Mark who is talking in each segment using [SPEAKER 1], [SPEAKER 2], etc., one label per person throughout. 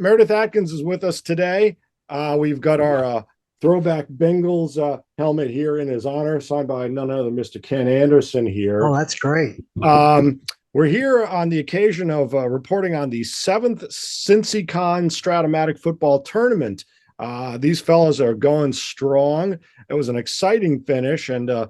[SPEAKER 1] Meredith Adkins is with us today. We've got our throwback Bengals helmet here in his honor, signed by none other than Mr. Ken Anderson here.
[SPEAKER 2] Oh, that's great.
[SPEAKER 1] We're here on the occasion of reporting on the 7th CincyCon Strat-O-Matic football tournament. These fellas are going strong. It was an exciting finish, and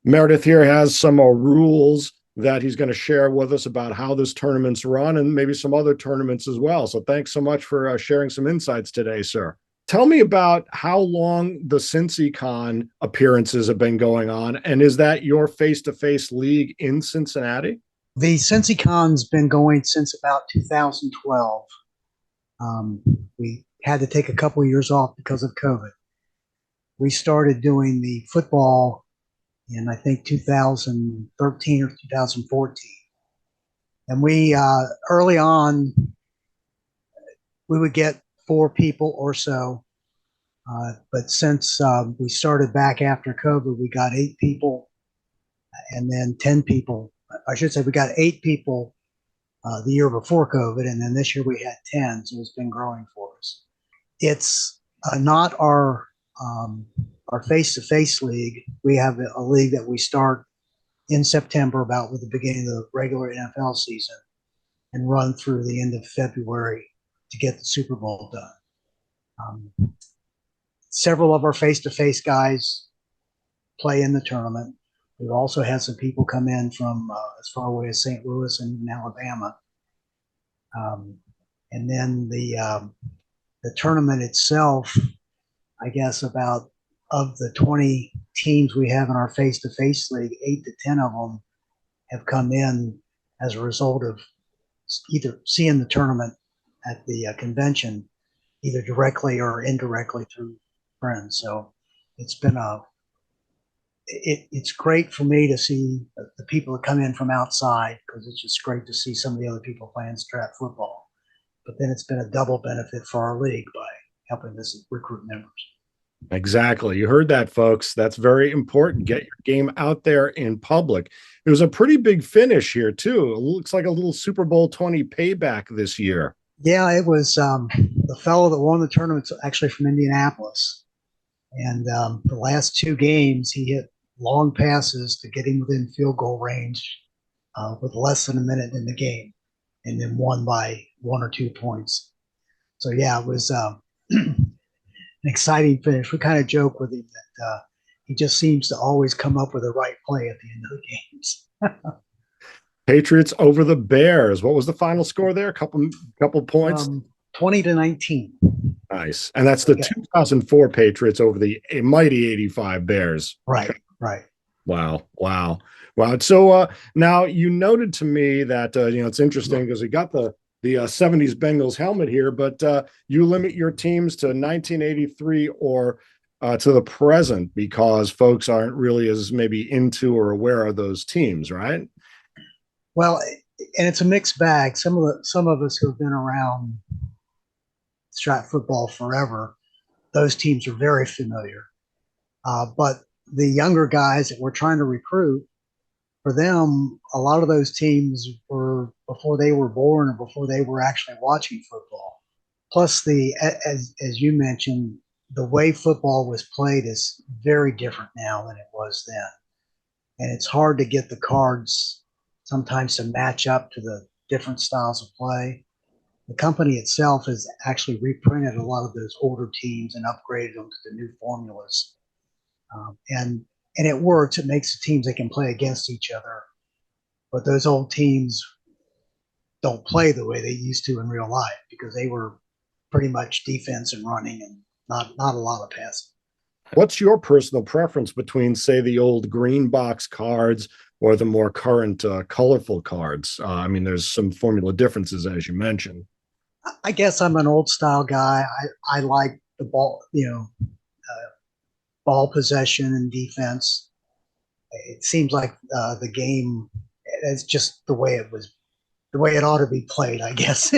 [SPEAKER 1] Meredith here has some rules that he's going to share with us about how this tournament's run and maybe some other tournaments as well. So thanks so much for sharing some insights today, sir. Tell me about how long the CincyCon appearances have been going on, and is that your face-to-face league in Cincinnati?
[SPEAKER 2] The CincyCon's been going since about 2012. We had to take a couple of years off because of COVID. We started doing the football in, I think, 2013 or 2014. And we, early on, we would get 4 people or so. But since we started back after COVID, we got 8 people and then 10 people. I should say we got 8 people the year before COVID, and then this year we had 10, so it's been growing for us. It's not our face-to-face league. We have a league that we start in September, about with the beginning of the regular NFL season, and run through the end of February to get the Super Bowl done. Several of our face-to-face guys play in the tournament. We've also had some people come in from as far away as St. Louis and even Alabama. And then the tournament itself, I guess about of the 20 teams we have in our face-to-face league, 8 to 10 of them have come in as a result of either seeing the tournament at the convention, either directly or indirectly through friends. So it's been it's great for me to see the people that come in from outside, because it's just great to see some of the other people playing strat football. But then it's been a double benefit for our league by helping us recruit members.
[SPEAKER 1] Exactly. You heard that, folks. That's very important. Get your game out there in public. It was a pretty big finish here, too. It looks like a little Super Bowl 20 payback this year.
[SPEAKER 2] Yeah, it was the fellow that won the tournament's actually from Indianapolis. And the last 2 games, he hit long passes to get him within field goal range with less than a minute in the game, and then won by 1 or 2 points. So, yeah, it was an exciting finish. We kind of joke with him that he just seems to always come up with the right play at the end of the games.
[SPEAKER 1] Patriots over the Bears. What was the final score there? Couple points?
[SPEAKER 2] 20-19.
[SPEAKER 1] Nice. And that's the 2004 Patriots over the mighty 85 Bears.
[SPEAKER 2] Right.
[SPEAKER 1] Wow. So now you noted to me that, it's interesting because we got the 70s Bengals helmet here, but you limit your teams to 1983 or to the present because folks aren't really as maybe into or aware of those teams, right?
[SPEAKER 2] Well, and it's a mixed bag. Some of us who have been around strat football forever, those teams are very familiar. But the younger guys that we're trying to recruit, for them, a lot of those teams were before they were born or before they were actually watching football. Plus, as you mentioned, the way football was played is very different now than it was then. And it's hard to get the cards sometimes to match up to the different styles of play. The company itself has actually reprinted a lot of those older teams and upgraded them to the new formulas. And it works. It makes the teams that can play against each other. But those old teams don't play the way they used to in real life because they were pretty much defense and running and not a lot of passing.
[SPEAKER 1] What's your personal preference between, say, the old green box cards or the more current colorful cards? I mean, there's some formula differences, as you mentioned.
[SPEAKER 2] I guess I'm an old style guy. I like the ball, ball possession and defense. It seems like the game is just the way it ought to be played, I guess,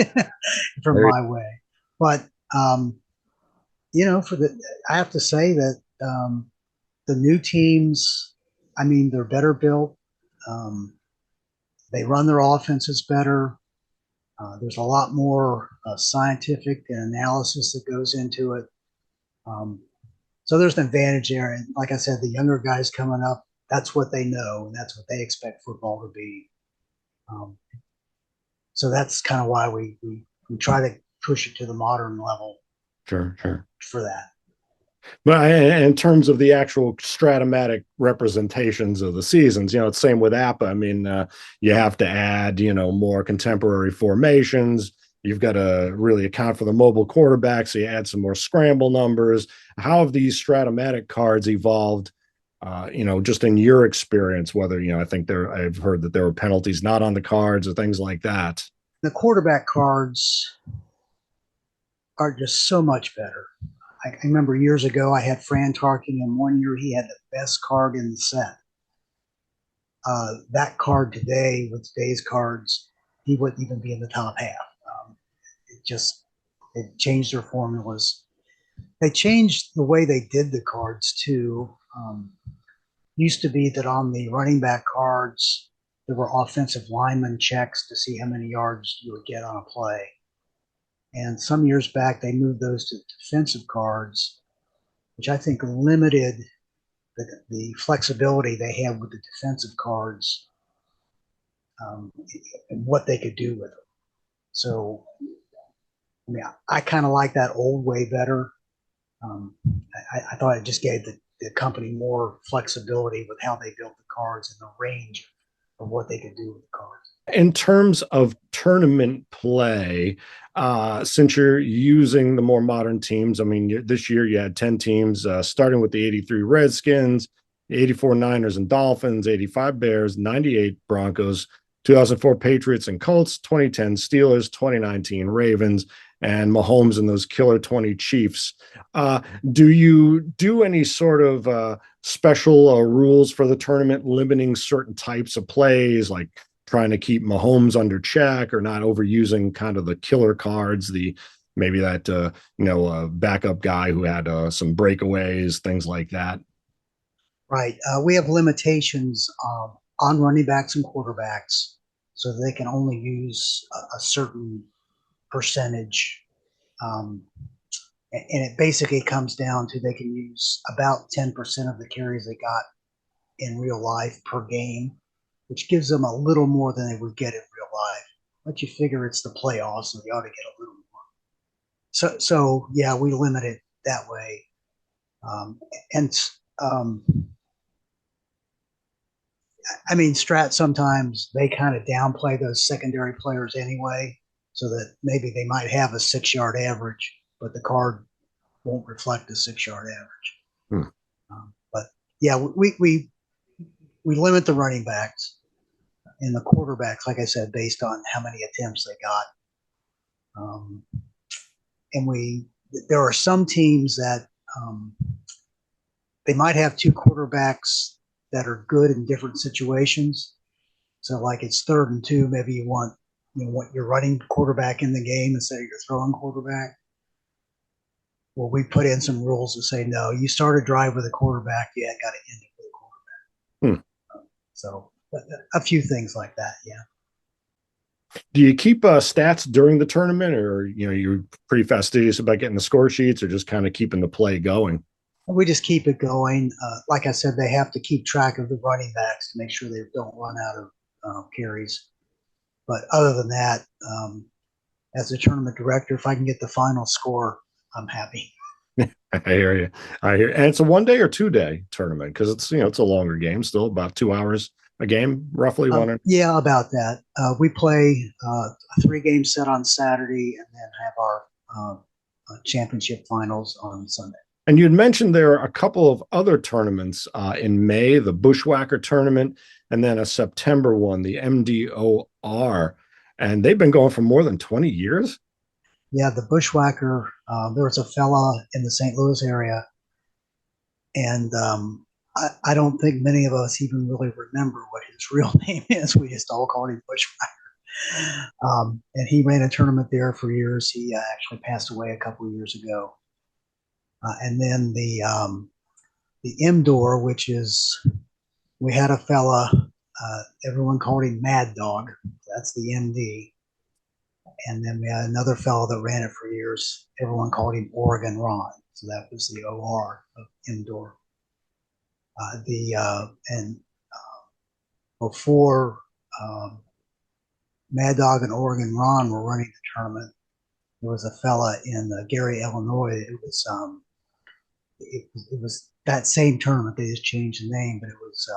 [SPEAKER 2] from my way. But I have to say that the new teams, I mean, they're better built. They run their offenses better. There's a lot more scientific and analysis that goes into it. So there's an advantage there. And like I said, the younger guys coming up, that's what they know, and that's what they expect football to be. So that's kind of why we try to push it to the modern level.
[SPEAKER 1] Sure, sure.
[SPEAKER 2] For that.
[SPEAKER 1] But in terms of the actual Strat-O-Matic representations of the seasons, it's same with APBA. I mean, you have to add, more contemporary formations. You've got to really account for the mobile quarterback, so you add some more scramble numbers. How have these Strat-O-Matic cards evolved? Just in your experience, whether I think I've heard that there were penalties not on the cards or things like that.
[SPEAKER 2] The quarterback cards are just so much better. I remember years ago I had Fran Tarkin, and one year he had the best card in the set. That card today, with today's cards, he wouldn't even be in the top half. It changed their formulas. They changed the way they did the cards too. Used to be that on the running back cards, there were offensive lineman checks to see how many yards you would get on a play. And some years back, they moved those to defensive cards, which I think limited the flexibility they have with the defensive cards and what they could do with them. So, I mean, I kind of like that old way better. I thought it just gave the company more flexibility with how they built the cards and the range of what they could do with the cards.
[SPEAKER 1] In terms of tournament play, since you're using the more modern teams, I mean, this year you had 10 teams, starting with the 83 Redskins, the 84 Niners and Dolphins, 85 Bears, 98 Broncos, 2004 Patriots and Colts, 2010 Steelers, 2019 Ravens, and Mahomes and those killer 20 Chiefs. Do you do any sort of special rules for the tournament, limiting certain types of plays, like trying to keep Mahomes under check or not overusing kind of the killer cards, maybe that backup guy who had some breakaways, things like that?
[SPEAKER 2] Right. We have limitations on running backs and quarterbacks, so they can only use a certain percentage. And it basically comes down to they can use about 10% of the carries they got in real life per game, which gives them a little more than they would get in real life. But you figure it's the playoffs, so they ought to get a little more. So yeah, we limit it that way. I mean, Strat, sometimes they kind of downplay those secondary players anyway, so that maybe they might have a 6-yard average, but the card won't reflect a 6-yard average. But yeah, we limit the running backs and the quarterbacks, like I said, based on how many attempts they got. And there are some teams that they might have two quarterbacks that are good in different situations. So like it's 3rd and 2, maybe you want your running quarterback in the game instead of your throwing quarterback. Well, we put in some rules to say, no, you start a drive with a quarterback, you got to end it with a quarterback. So a few things like that, yeah.
[SPEAKER 1] Do you keep stats during the tournament, or you're pretty fastidious about getting the score sheets, or just kind of keeping the play going?
[SPEAKER 2] We just keep it going. Like I said, they have to keep track of the running backs to make sure they don't run out of carries. But other than that, as a tournament director, if I can get the final score, I'm happy.
[SPEAKER 1] I hear you. And it's a 1-day or 2-day tournament, because it's it's a longer game, still about 2 hours a game, roughly.
[SPEAKER 2] Yeah, about that. We play a 3-game set on Saturday, and then have our championship finals on Sunday.
[SPEAKER 1] And you'd mentioned there are a couple of other tournaments in May, the Bushwhacker tournament, and then a September one, the MDOR. And they've been going for more than 20 years.
[SPEAKER 2] Yeah, the Bushwhacker, there was a fella in the St. Louis area, and I don't think many of us even really remember what his real name is. We just all called him Bushwhacker. And he ran a tournament there for years. He actually passed away a couple of years ago. And then the MDOR, which is, we had a fella, everyone called him Mad Dog. That's the MD. And then we had another fellow that ran it for years. Everyone called him Oregon Ron. So that was the OR of MDOR. And before Mad Dog and Oregon Ron were running the tournament, there was a fella in Gary, Illinois. It was that same tournament. They just changed the name, but it was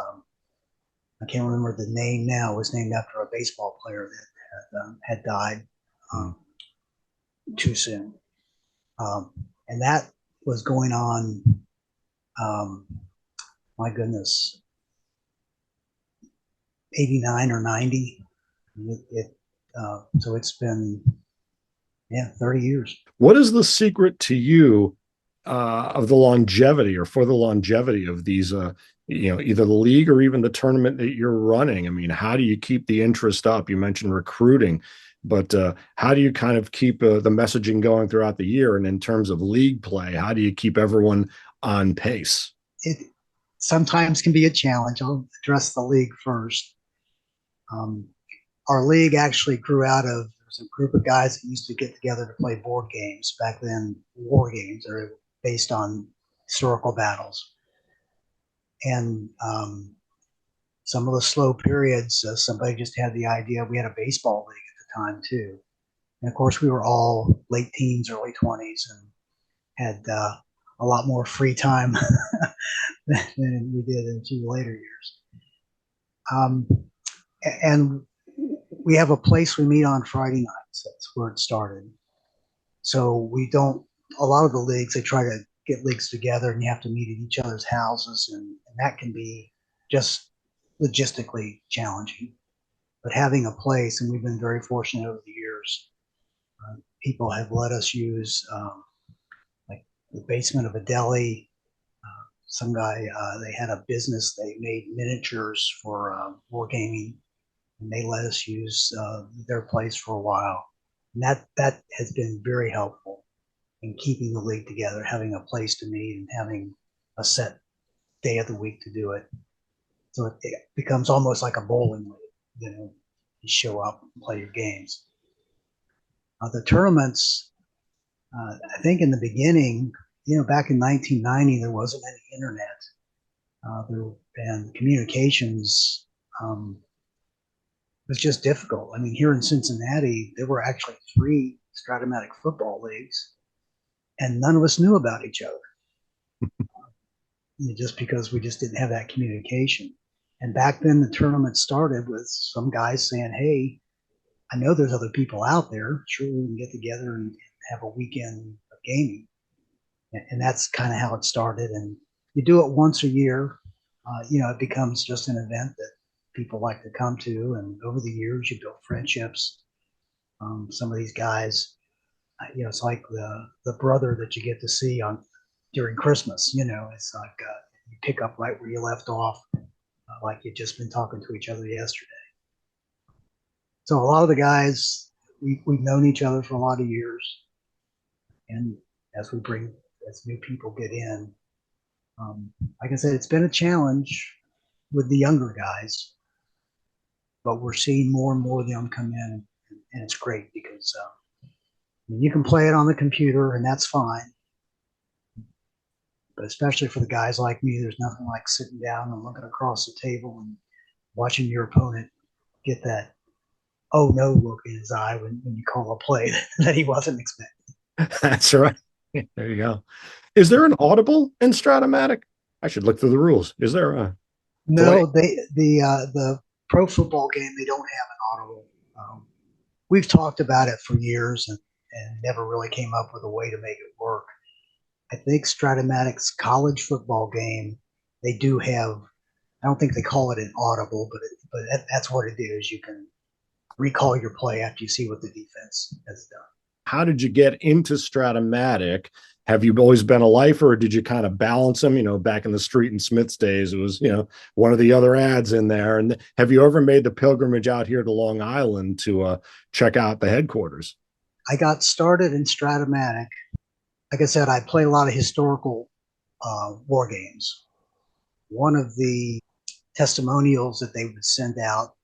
[SPEAKER 2] I can't remember the name now. It was named after a baseball player that had died too soon. And that was going on, my goodness, 89 or 90. So it's been, 30 years.
[SPEAKER 1] What is the secret to you of the longevity, or for the longevity of these, either the league or even the tournament that you're running? I mean, how do you keep the interest up? You mentioned recruiting, but how do you kind of keep the messaging going throughout the year? And in terms of league play, how do you keep everyone on pace?
[SPEAKER 2] It sometimes can be a challenge. I'll address the league first. Our league actually grew out of, there's a group of guys that used to get together to play board games. Back then, war games are based on historical battles. And some of the slow periods, somebody just had the idea. We had a baseball league at the time too. And of course, we were all late teens, early 20s, and had a lot more free time than we did in a few later years. And we have a place we meet on Friday nights. That's where it started. So a lot of the leagues, they try to get leagues together and you have to meet at each other's houses, and that can be just logistically challenging. But having a place, and we've been very fortunate over the years, people have let us use like the basement of a deli. Some guy, they had a business, they made miniatures for wargaming, and they let us use their place for a while. And that has been very helpful in keeping the league together, having a place to meet and having a set day of the week to do it. So it becomes almost like a bowling league. You show up and play your games. The tournaments, I think in the beginning, back in 1990, there wasn't any internet. And communications was just difficult. I mean, here in Cincinnati, there were actually 3 StratOMatic football leagues, and none of us knew about each other. Just because we just didn't have that communication. And back then, the tournament started with some guys saying, "Hey, I know there's other people out there. Sure, we can get together and have a weekend of gaming." And that's kind of how it started. And you do it once a year. It becomes just an event that people like to come to. And over the years, you build friendships. Some of these guys, it's like the brother that you get to see during Christmas. It's like you pick up right where you left off, like you've just been talking to each other yesterday. So a lot of the guys, we've known each other for a lot of years, and as new people get in, like I said, it's been a challenge with the younger guys, but we're seeing more and more of them come in, and it's great because you can play it on the computer, and that's fine. But especially for the guys like me, there's nothing like sitting down and looking across the table and watching your opponent get that "oh no" look in his eye when you call a play that he wasn't expecting.
[SPEAKER 1] That's right. There you go. Is there an audible in StratOMatic? I should look through the rules. Is there a
[SPEAKER 2] No, the pro football game, they don't have an audible. We've talked about it for years and never really came up with a way to make it work. I think StratOMatic's college football game, they do have. I don't think they call it an audible, but that's what it is. You can recall your play after you see what the defense has done.
[SPEAKER 1] How did you get into StratOMatic? Have you always been a lifer, or did you kind of balance them? Back in the Street and Smith's days, it was, one of the other ads in there. And have you ever made the pilgrimage out here to Long Island to check out the headquarters?
[SPEAKER 2] I got started in StratOMatic. Like I said, I play a lot of historical war games. One of the testimonials that they would send out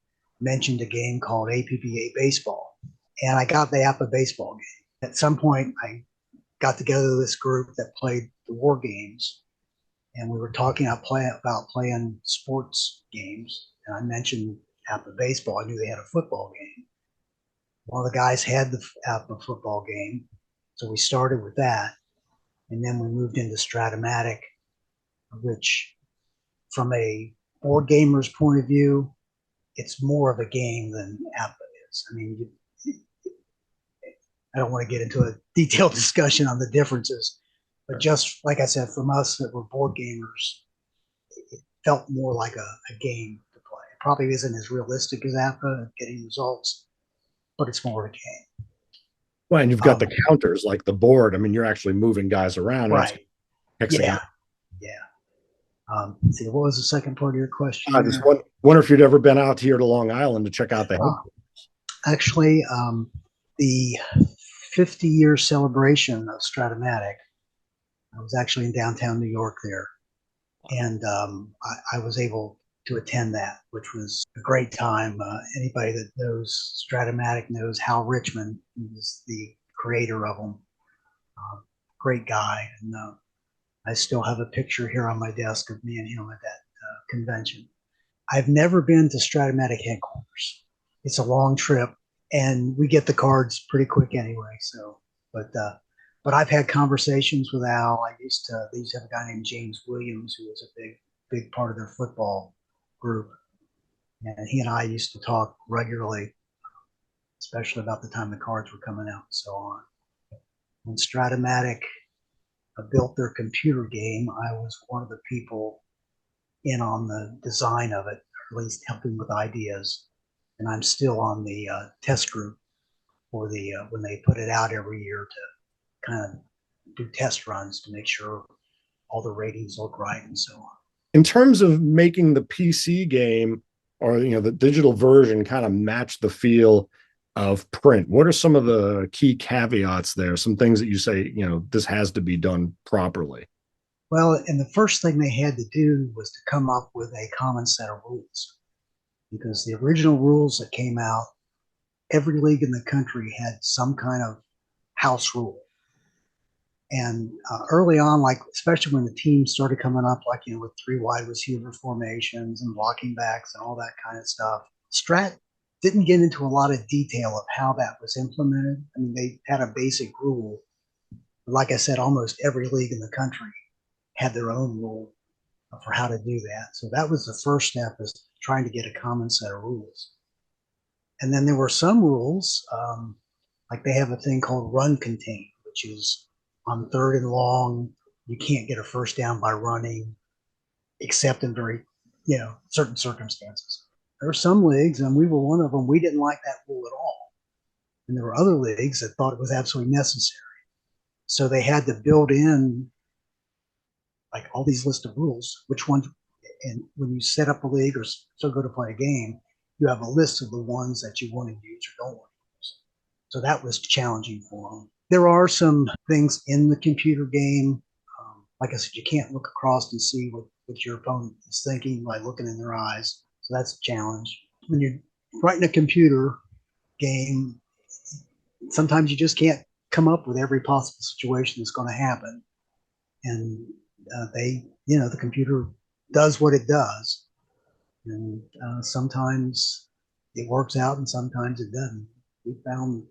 [SPEAKER 2] mentioned a game called APBA baseball. and I got the APBA baseball game. At some point, I got together this group that played the war games, and we were talking about playing sports games. And I mentioned APBA baseball. I knew they had a football game. One of the guys had the APBA football game, so we started with that, and then we moved into StratOMatic, which, from a board gamer's point of view, it's more of a game than APBA is. I mean, I don't want to get into a detailed discussion on the differences, but just like I said, from us that were board gamers, it felt more like a game to play. It probably isn't as realistic as APBA getting results, but it's more of a game.
[SPEAKER 1] Well, and you've got the counters like the board. I mean, you're actually moving guys around.
[SPEAKER 2] Right.
[SPEAKER 1] Yeah.
[SPEAKER 2] Let's see, what was the second part of your question?
[SPEAKER 1] I just wonder if you'd ever been out here to Long Island to check out the
[SPEAKER 2] actually, the 50-year celebration of StratOMatic, I was actually in downtown New York there, and I was able to attend that, which was a great time. Anybody that knows StratOMatic knows Hal Richmond, who was the creator of them. Great guy, and I still have a picture here on my desk of me and him at that convention. I've never been to StratOMatic headquarters. It's a long trip, and we get the cards pretty quick anyway. So, but I've had conversations with Al. They used to have a guy named James Williams, who was a big part of their football group, and he and I used to talk regularly, especially about the time the cards were coming out and so on. When StratOMatic built their computer game, I was one of the people in on the design of it, or at least helping with ideas. And I'm still on the test group for the when they put it out every year to kind of do test runs to make sure all the ratings look right and so on.
[SPEAKER 1] In terms of making the PC game or the digital version kind of match the feel of print, what are some of the key caveats there? Some things that you say, this has to be done properly.
[SPEAKER 2] Well, and the first thing they had to do was to come up with a common set of rules, because the original rules that came out, every league in the country had some kind of house rule. And early on, like especially when the team started coming up, like with 3 wide receiver formations and blocking backs and all that kind of stuff, Strat didn't get into a lot of detail of how that was implemented. I mean, they had a basic rule. Like I said, almost every league in the country had their own rule for how to do that. So that was the first step, is trying to get a common set of rules. And then there were some rules, like they have a thing called run contain, which is on 3rd and long, you can't get a first down by running, except in very, certain circumstances. There are some leagues, and we were one of them, we didn't like that rule at all. And there were other leagues that thought it was absolutely necessary. So they had to build in like all these list of rules, which ones, and when you set up a league or so go to play a game, you have a list of the ones that you want to use or don't want to use. So that was challenging for them. There are some things in the computer game. Like I said, you can't look across and see what your opponent is thinking by looking in their eyes. So that's a challenge. When you're writing a computer game, sometimes you just can't come up with every possible situation that's going to happen. And the computer does what it does. And sometimes it works out and sometimes it doesn't. We found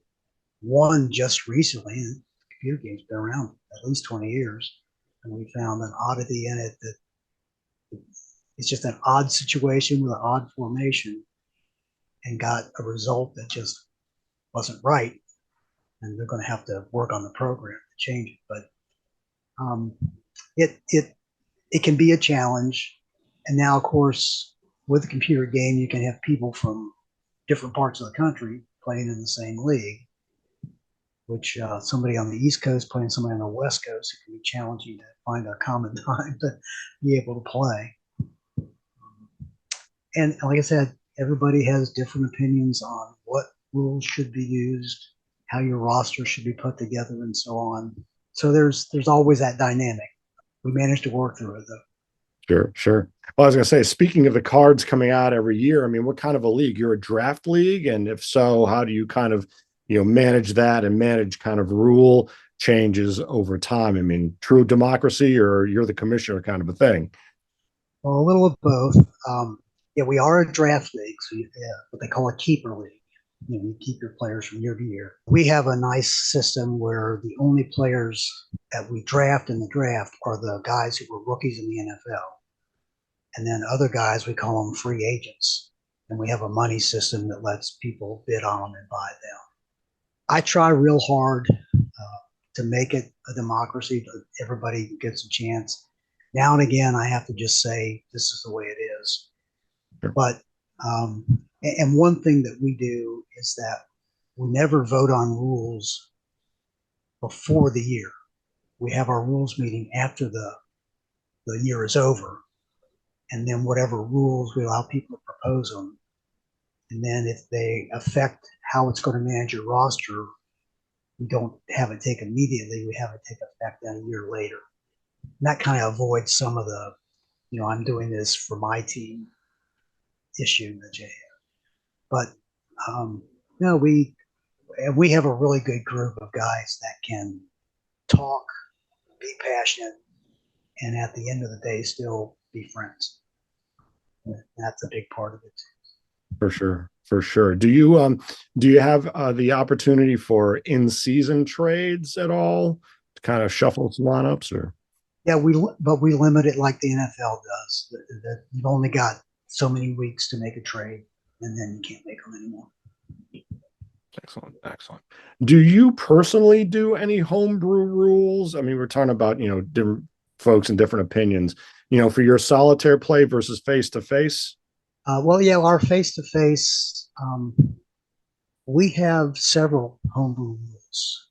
[SPEAKER 2] one just recently, and the computer game's been around at least 20 years, and we found an oddity in it that it's just an odd situation with an odd formation, and got a result that just wasn't right, and they're going to have to work on the program to change it. But it can be a challenge. And now, of course, with a computer game, you can have people from different parts of the country playing in the same league, which somebody on the East Coast playing somebody on the West Coast, it can be challenging to find a common time to be able to play. And like I said, everybody has different opinions on what rules should be used, how your roster should be put together, and so on. So there's always that dynamic. We managed to work through it, though.
[SPEAKER 1] Sure. Well, I was going to say, speaking of the cards coming out every year, I mean, what kind of a league? You're a draft league? And if so, how do you kind of manage that and manage kind of rule changes over time? I mean, true democracy, or you're the commissioner kind of a thing?
[SPEAKER 2] Well, a little of both. Yeah, we are a draft league, so what they call a keeper league. You keep your players from year to year. We have a nice system where the only players that we draft in the draft are the guys who were rookies in the NFL. And then other guys, we call them free agents. And we have a money system that lets people bid on them and buy them. I try real hard to make it a democracy. Everybody gets a chance. Now and again, I have to just say, this is the way it is.
[SPEAKER 1] Sure.
[SPEAKER 2] But, and one thing that we do is that we never vote on rules before the year. We have our rules meeting after the year is over. And then whatever rules, we allow people to propose them. And then if they affect how it's going to manage your roster, we don't have it take immediately. We have it take effect a year later. And that kind of avoids some of the, I'm doing this for my team issue that you have. But no, we have a really good group of guys that can talk, be passionate, and at the end of the day, still be friends. And that's a big part of it.
[SPEAKER 1] For sure, for sure. Do you have the opportunity for in-season trades at all to kind of shuffle some lineups? Or
[SPEAKER 2] yeah, but we limit it like the NFL does. That you've only got so many weeks to make a trade, and then you can't make them anymore.
[SPEAKER 1] Excellent, excellent. Do you personally do any homebrew rules? I mean, we're talking about different folks and different opinions. For your solitaire play versus face to face.
[SPEAKER 2] Well, yeah, our face to face, we have several homebrew rules.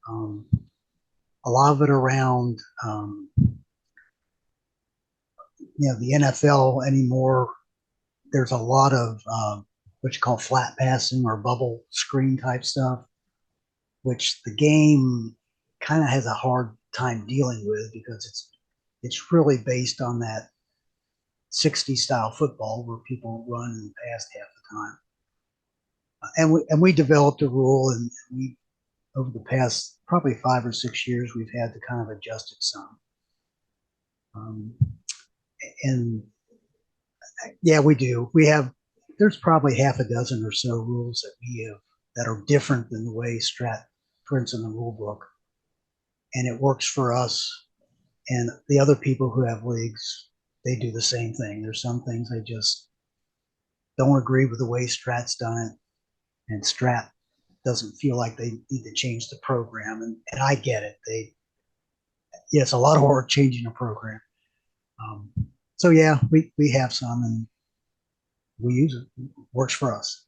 [SPEAKER 2] A lot of it around, the NFL anymore. There's a lot of what you call flat passing or bubble screen type stuff, which the game kind of has a hard time dealing with because it's really based on that 60 style football where people run and pass half the time. And we developed a rule, and we over the past probably 5 or 6 years we've had to kind of adjust it some. And yeah, we do. There's probably half a dozen or so rules that we have that are different than the way Strat prints in the rule book. And it works for us. And the other people who have leagues, they do the same thing. There's some things they just don't agree with the way Strat's done it. And Strat doesn't feel like they need to change the program. And I get it. It's a lot of work changing a program. So yeah, we have some, and we use it. It works for us.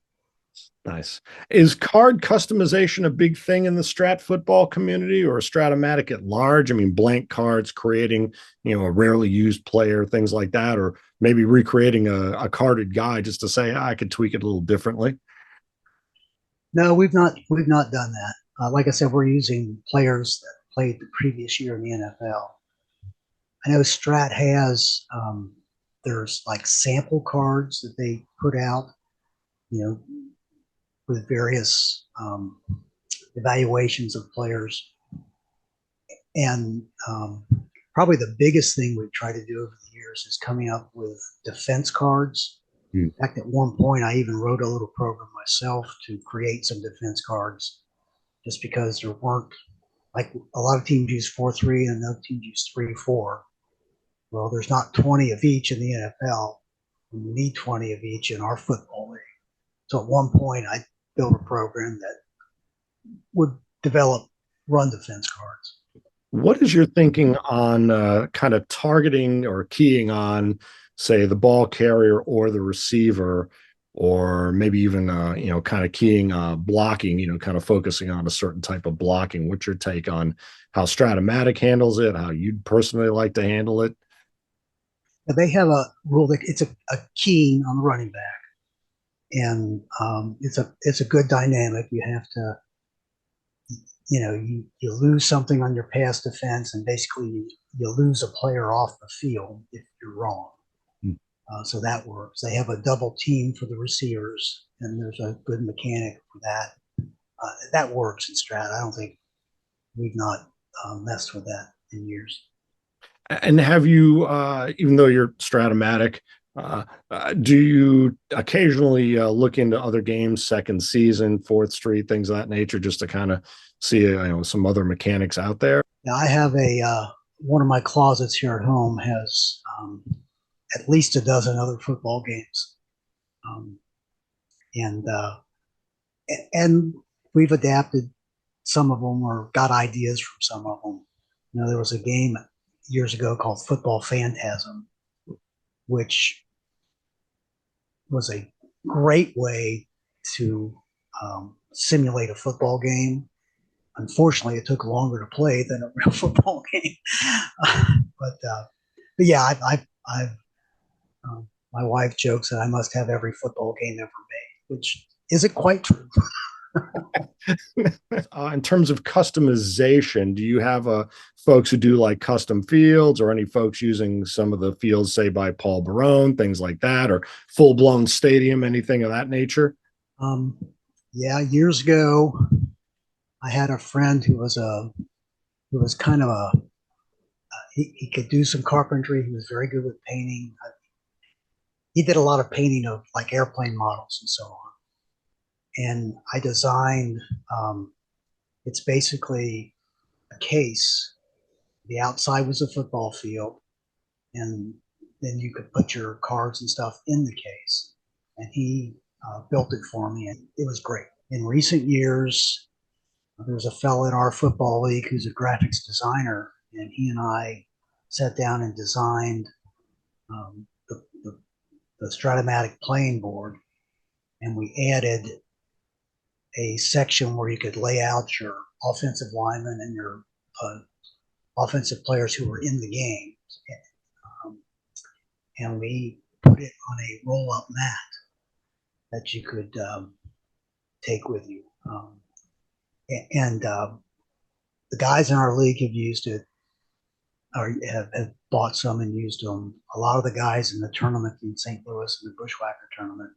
[SPEAKER 1] Nice. Is card customization a big thing in the Strat football community or Strat-O-Matic at large? I mean, blank cards, creating, a rarely used player, things like that, or maybe recreating a carded guy just to say, I could tweak it a little differently.
[SPEAKER 2] No, we've not done that. Like I said, we're using players that played the previous year in the NFL. I know Strat has there's like sample cards that they put out, with various evaluations of players. And probably the biggest thing we've tried to do over the years is coming up with defense cards. In fact, at one point, I even wrote a little program myself to create some defense cards just because there weren't, like a lot of teams use 4-3 and another teams use 3-4. Well, there's not 20 of each in the NFL. And we need 20 of each in our football league. So at one point, I built a program that would develop run defense cards.
[SPEAKER 1] What is your thinking on kind of targeting or keying on, say, the ball carrier or the receiver, or maybe even, kind of keying blocking, kind of focusing on a certain type of blocking? What's your take on how Strat-O-Matic handles it, how you'd personally like to handle it?
[SPEAKER 2] They have a rule that it's a keying on the running back. And it's a good dynamic. You have to, you lose something on your pass defense, and basically you lose a player off the field if you're wrong. So that works. They have a double team for the receivers, and there's a good mechanic for that. that works in Strat. I don't think we've not messed with that in years.
[SPEAKER 1] And have you, even though you're Strat-O-Matic, do you occasionally look into other games, second season, Fourth Street, things of that nature, just to kind of see, some other mechanics out there?
[SPEAKER 2] Now, I have one of my closets here at home has at least a dozen other football games, um, and and we've adapted some of them or got ideas from some of them. There was a game years ago called Football Phantasm, which was a great way to simulate a football game. Unfortunately, it took longer to play than a real football game. But yeah, I've my wife jokes that I must have every football game ever made, which isn't quite true.
[SPEAKER 1] In terms of customization, do you have folks who do like custom fields, or any folks using some of the fields, say by Paul Barone, things like that, or full blown stadium, anything of that nature?
[SPEAKER 2] Um, yeah, years ago, I had a friend who was kind of he could do some carpentry. He was very good with painting. He did a lot of painting of like airplane models and so on. And I designed. It's basically a case. The outside was a football field, and then you could put your cards and stuff in the case. And he built it for me, and it was great. In recent years, there's a fellow in our football league who's a graphics designer, and he and I sat down and designed the Strat-O-Matic playing board, and we added a section where you could lay out your offensive linemen and your offensive players who were in the game. Um, and we put it on a roll-up mat that you could take with you. And the guys in our league have used it, or have bought some and used them. A lot of the guys in the tournament in St. Louis, in the Bushwhacker tournament,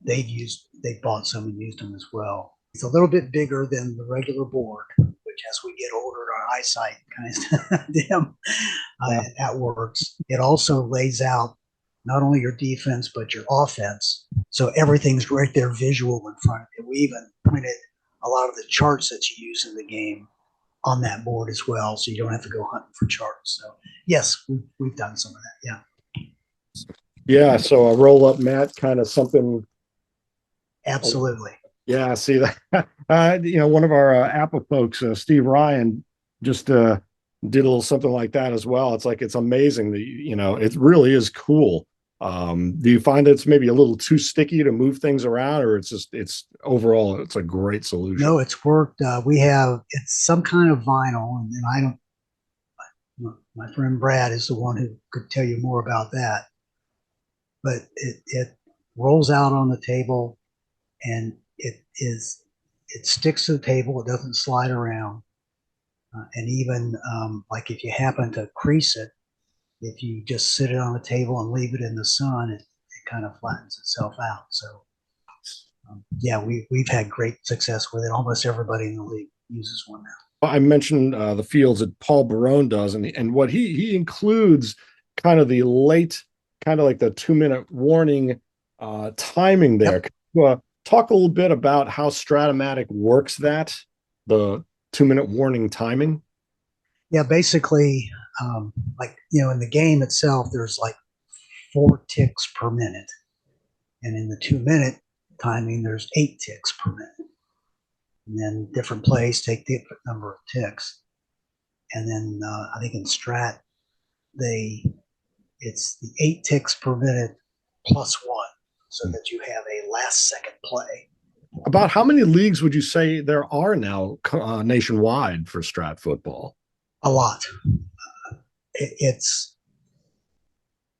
[SPEAKER 2] they bought some and used them as well. It's a little bit bigger than the regular board, which as we get older, our eyesight kind of dim. That works. It also lays out not only your defense, but your offense. So everything's right there visual in front of you. We even printed a lot of the charts that you use in the game on that board as well. So you don't have to go hunting for charts. So yes, we've done some of that. Yeah.
[SPEAKER 1] Yeah, so a roll up mat, kind of something.
[SPEAKER 2] Absolutely.
[SPEAKER 1] Yeah, see that. One of our APBA folks, Steve Ryan, just did a little something like that as well. It's amazing that it really is cool. Do you find it's maybe a little too sticky to move things around, or it's overall it's a great solution?
[SPEAKER 2] No, it's worked. It's some kind of vinyl, and I don't. My friend Brad is the one who could tell you more about that. But it rolls out on the table, and it sticks to the table. It doesn't slide around, and even like if you happen to crease it, if you just sit it on the table and leave it in the sun, it kind of flattens itself out. So yeah, we've had great success with it. Almost everybody in the league uses one now.
[SPEAKER 1] I mentioned the fields that Paul Barone does, and what he includes kind of the late, kind of like the 2-minute warning timing there. Yep. Talk a little bit about how Strat-O-Matic works that, the 2-minute warning timing.
[SPEAKER 2] Yeah, basically, in the game itself, there's like 4 ticks per minute. And in the 2-minute timing, there's 8 ticks per minute. And then different plays take different number of ticks. And then I think in Strat, it's the 8 ticks per minute plus 1, so that you have a last second play.
[SPEAKER 1] About how many leagues would you say there are now nationwide for Strat football?
[SPEAKER 2] A lot.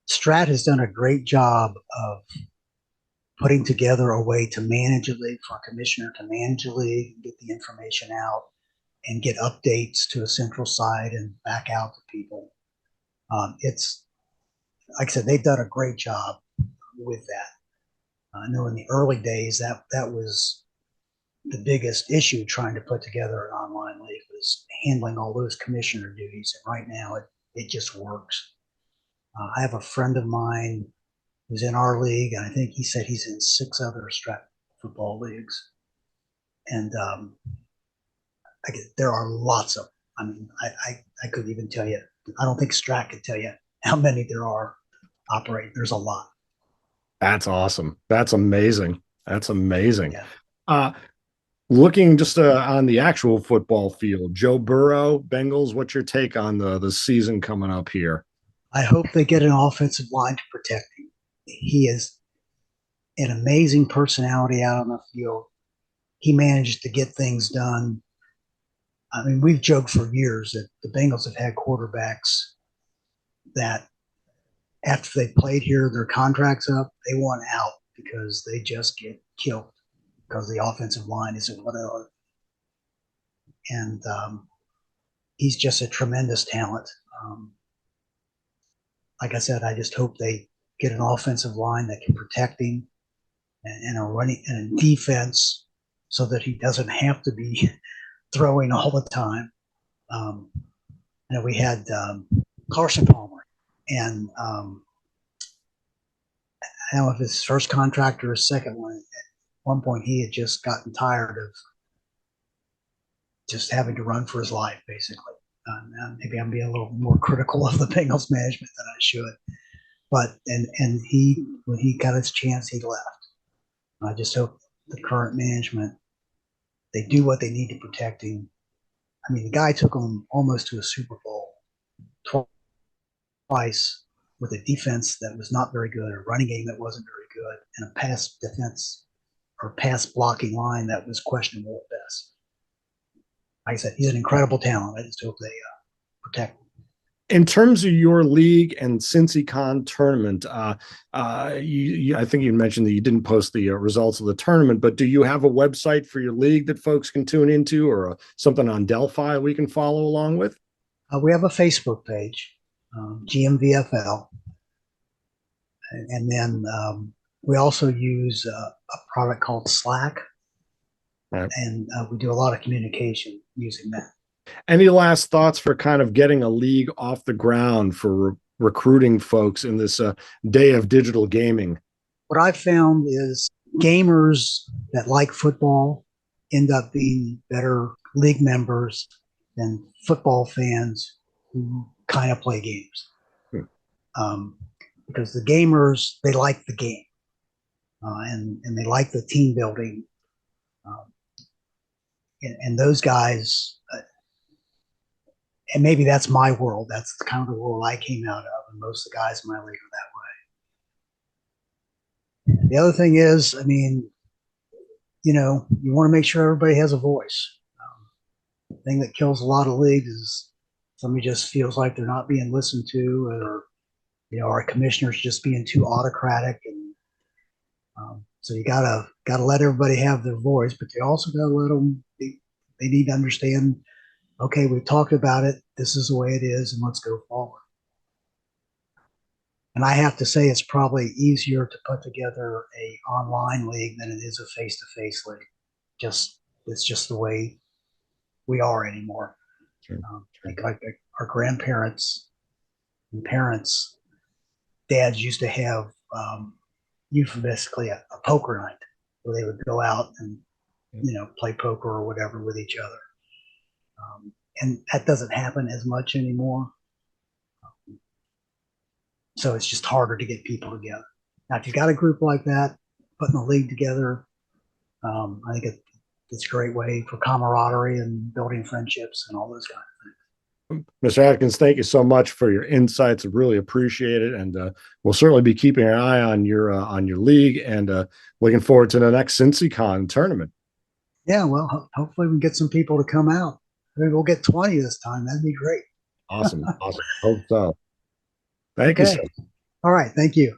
[SPEAKER 2] Strat has done a great job of putting together a way to manage a league, for a commissioner to manage a league, get the information out, and get updates to a central site and back out to people. It's like I said, they've done a great job with that. I know in the early days that was the biggest issue trying to put together an online league was handling all those commissioner duties. And right now it just works. I have a friend of mine who's in our league, and I think he said he's in 6 other Strat football leagues. And there are lots of them. I mean, I couldn't even tell you. I don't think Strat could tell you how many there are operating. There's a lot.
[SPEAKER 1] That's awesome. That's amazing. That's amazing.
[SPEAKER 2] Yeah.
[SPEAKER 1] Looking just on the actual football field, Joe Burrow, Bengals, what's your take on the season coming up here?
[SPEAKER 2] I hope they get an offensive line to protect him. He is an amazing personality out on the field. He managed to get things done. I mean, we've joked for years that the Bengals have had quarterbacks that after they played here, their contract's up, they want out because they just get killed because the offensive line isn't what it is. And he's just a tremendous talent. Like I said, I just hope they get an offensive line that can protect him and a running and a defense so that he doesn't have to be throwing all the time. We had Carson Palmer, and I don't know if his first contract or his second one. At one point, he had just gotten tired of just having to run for his life, basically. Maybe I'm being a little more critical of the Bengals management than I should. But and he, when he got his chance, he left. I just hope the current management, they do what they need to protect him. I mean, the guy took him almost to a Super Bowl twice with a defense that was not very good, a running game that wasn't very good, and a pass defense or pass blocking line that was questionable at best. Like I said, he's an incredible talent. I just hope they protect him.
[SPEAKER 1] In terms of your league and CincyCon tournament, I think you mentioned that you didn't post the results of the tournament, but do you have a website for your league that folks can tune into, or something on Delphi we can follow along with?
[SPEAKER 2] We have a Facebook page, GMVFL, and then we also use a product called Slack,
[SPEAKER 1] right.
[SPEAKER 2] And we do a lot of communication using that.
[SPEAKER 1] Any last thoughts for kind of getting a league off the ground for recruiting folks in this day of digital gaming?
[SPEAKER 2] What I've found is gamers that like football end up being better league members than football fans who kind of play games. Because the gamers, they like the game and they like the team building. And those guys, and maybe that's my world. That's kind of the world I came out of, and most of the guys in my league are that way. The other thing is, I mean, you want to make sure everybody has a voice. The thing that kills a lot of leagues is somebody just feels like they're not being listened to, or our commissioners just being too autocratic, and so you gotta let everybody have their voice, but you also gotta let them. They need to understand. Okay, we've talked about it. This is the way it is, and let's go forward. And I have to say, it's probably easier to put together a online league than it is a face-to-face league. It's just the way we are anymore.
[SPEAKER 1] Sure.
[SPEAKER 2] Like our grandparents and parents, dads used to have euphemistically a poker night where they would go out and play poker or whatever with each other. And that doesn't happen as much anymore. So it's just harder to get people together. Now, if you got a group like that, putting a league together, I think it's a great way for camaraderie and building friendships and all those kind of things.
[SPEAKER 1] Mr. Adkins, thank you so much for your insights. I really appreciate it. And we'll certainly be keeping an eye on your league, and looking forward to the next CincyCon tournament.
[SPEAKER 2] Yeah, well, hopefully we can get some people to come out. Maybe we'll get 20 this time. That'd be great.
[SPEAKER 1] Awesome. Hope so. Thank you, sir.
[SPEAKER 2] All right. Thank you.